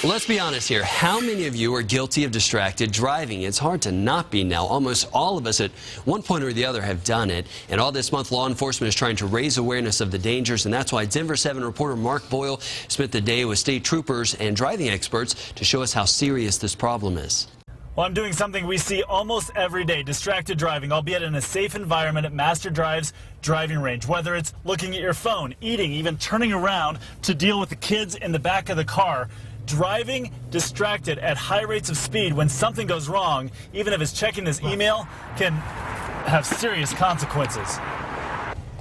Well, let's be honest here. How many of you are guilty of distracted driving? It's hard to not be now. Almost all of us at one point or the other have done it. And all this month, law enforcement is trying to raise awareness of the dangers. And that's why Denver 7 reporter Mark Boyle spent the day with state troopers and driving experts to show us how serious this problem is. Well, I'm doing something we see almost every day, distracted driving, albeit in a safe environment at Master Drive's driving range. Whether it's looking at your phone, eating, even turning around to deal with the kids in the back of the car. Driving distracted at high rates of speed when something goes wrong, even if it's checking his email, can have serious consequences.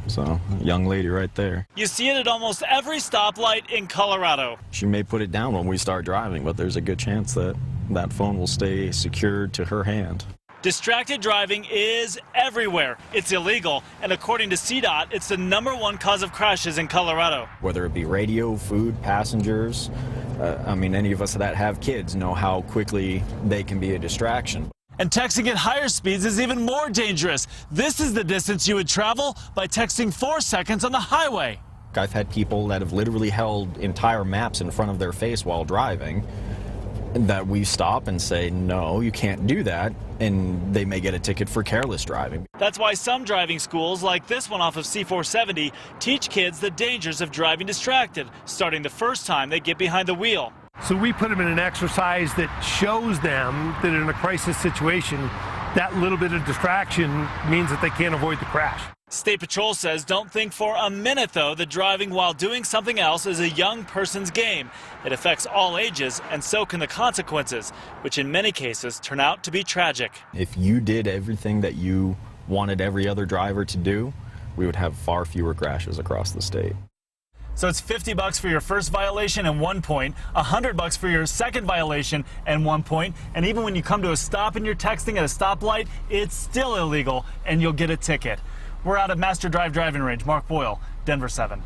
So, young lady right there. You see it at almost every stoplight in Colorado. She may put it down when we start driving, but there's a good chance that that phone will stay secured to her hand. Distracted driving is everywhere. It's illegal, and according to CDOT, it's the #1 cause of crashes in Colorado. Whether it be radio, food, passengers, any of us that have kids know how quickly they can be a distraction. And texting at higher speeds is even more dangerous. This is the distance you would travel by texting 4 seconds on the highway. I've had people that have literally held entire maps in front of their face while driving that we stop and say, no, you can't do that, and they may get a ticket for careless driving. That's why some driving schools, like this one off of C470, teach kids the dangers of driving distracted, starting the first time they get behind the wheel. So we put them in an exercise that shows them that in a crisis situation, that little bit of distraction means that they can't avoid the crash. State Patrol says don't think for a minute, though, that driving while doing something else is a young person's game. It affects all ages, and so can the consequences, which in many cases turn out to be tragic. If you did everything that you wanted every other driver to do, we would have far fewer crashes across the state. So it's $50 for your first violation and 1 point, $100 for your second violation and 1 point, and even when you come to a stop and you're texting at a stoplight, it's still illegal and you'll get a ticket. We're out at Master Drive driving range. Mark Boyle, Denver 7.